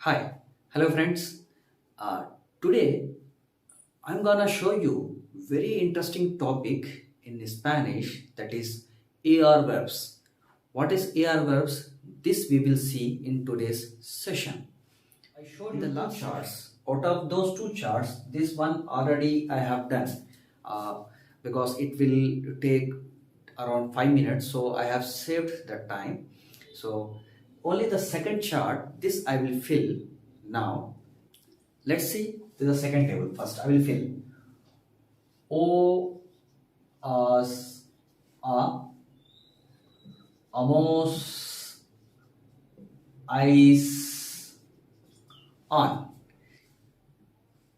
Hi, hello friends. Uh, Today I'm gonna show you very interesting topic in Spanish, that is AR verbs. What is AR verbs? This we will see in today's session. I showed you the last charts. Out of those two charts, this one already I have done uh, because it will take around 5 minutes. So I have saved that time. So only the second chart, this I will fill now. Let's see the second table first. I will fill O as a amos eyes on.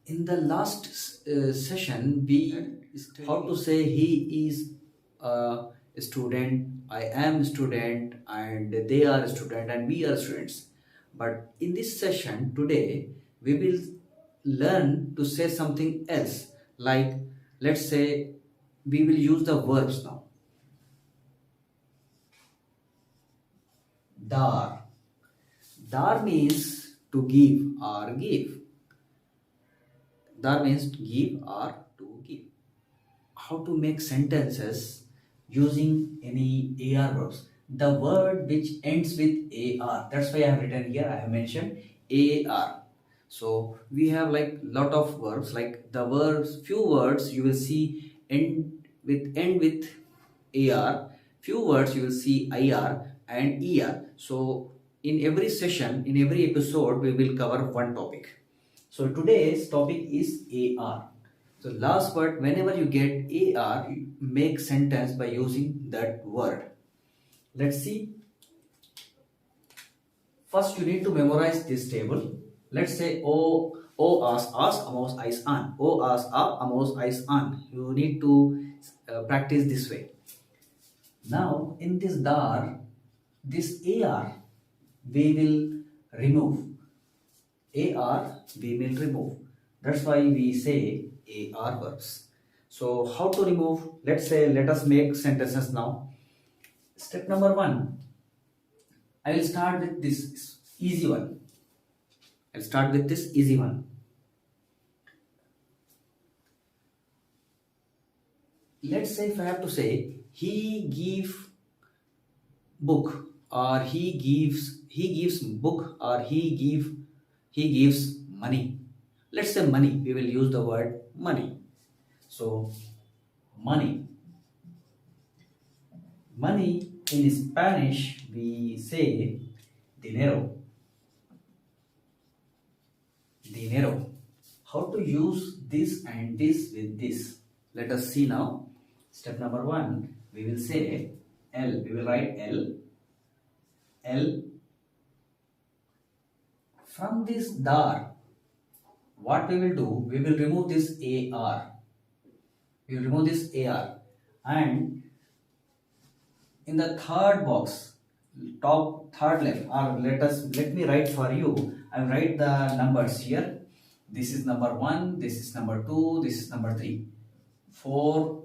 In the last session, we how to say he is a student, I am a student, and they are a student, and we are students. But in this session today, we will learn to say something else. Like, let's say we will use the verbs now. Dar. Dar means to give or give. Dar means give or to give. How to make sentences using any AR verbs. The word which ends with AR. That's why I have written here. I have mentioned AR. So we have like lot of verbs. Like the verbs, few words you will see end with AR. Few words you will see IR and ER. So in every session, in every episode, we will cover one topic. So today's topic is AR. So last word, whenever you get AR, you make sentence by using that word. Let's see. First, you need to memorize this table. Let's say O as amos eyes on. O as amos eyes on. You need to practice this way. Now in this dar, this AR we will remove. AR we will remove. That's why we say AR verbs. So how to remove? Let's say let us make sentences now. Step number one. I will start with this easy one. I'll start with this easy one. Let's say if I have to say he give book, or he gives book, or he gives money. Let's say money. We will use the word money. So money. Money in Spanish we say dinero. Dinero. How to use this and this with this? Let us see now. Step number one, we will say L. We will write L. L. From this dar, what we will do? We will remove this AR. We will remove this AR. And in the third box, top third left, or let me write for you. I will write the numbers here. This is number 1, this is number 2, this is number 3, 4,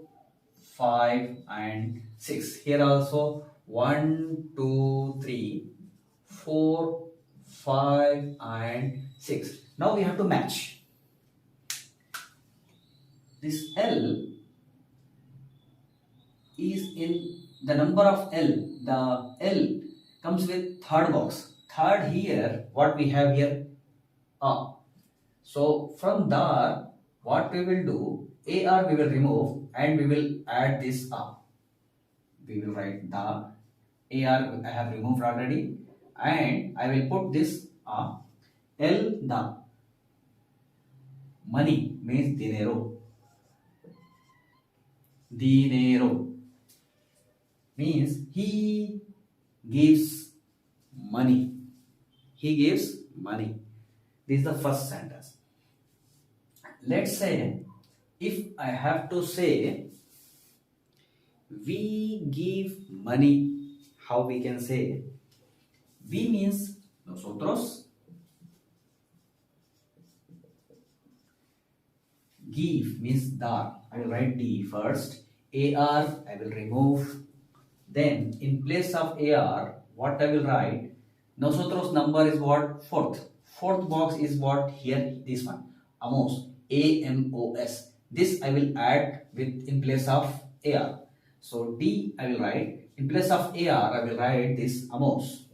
5 and 6. Here also 1, 2, 3, 4, 5 and 6. Now we have to match. This L is in the number of L. The L comes with third box. Third here, what we have here? A. So from there, what we will do? AR we will remove and we will add this A. We will write the AR I have removed already, and I will put this A. L the money means dinero. Dinero means he gives money. He gives money. This is the first sentence. Let's say if I have to say we give money, how we can say? We means nosotros. Give means dar. I will write D first. AR I will remove. Then in place of AR, what I will write? Nosotros number is what? Fourth. Fourth box is what here, this one, amos, amos. This I will add with in place of ar. So d I will write in place of ar, I will write this amos.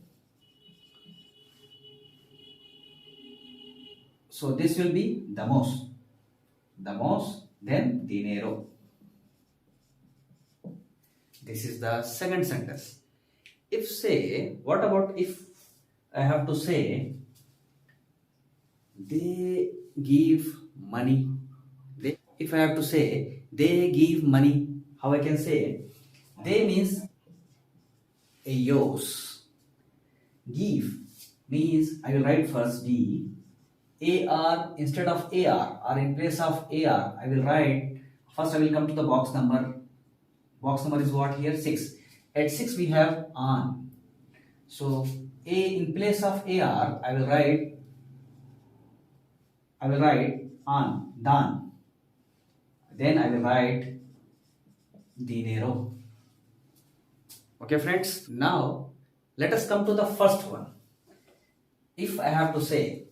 So this will be damos, then dinero. This is the second sentence. If say, what about if I have to say they give money? If I have to say they give money, how I can say? They means ellos. Give means I will write first d. AR instead of AR or in place of AR, I will write first. I will come to the box number. Box number is what here? 6. At 6 we have on. So A in place of AR, I will write on, dan. Then I will write dinero. Okay friends, now let us come to the first one. If I have to say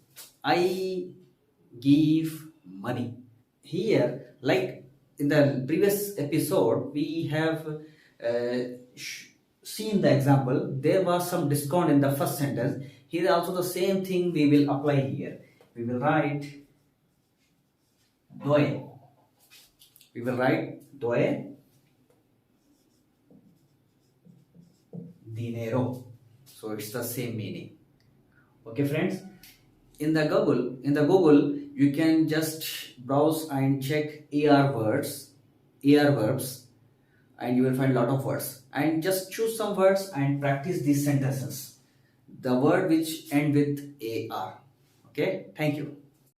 I give money, here like in the previous episode we have seen the example, there was some discount in the first sentence. Here also the same thing we will apply here. We will write doe. Dinero. So it's the same meaning. Okay friends, in the Google you can just browse and check AR verbs, and you will find a lot of words, and just choose some words and practice these sentences, the word which end with AR. Okay, thank you.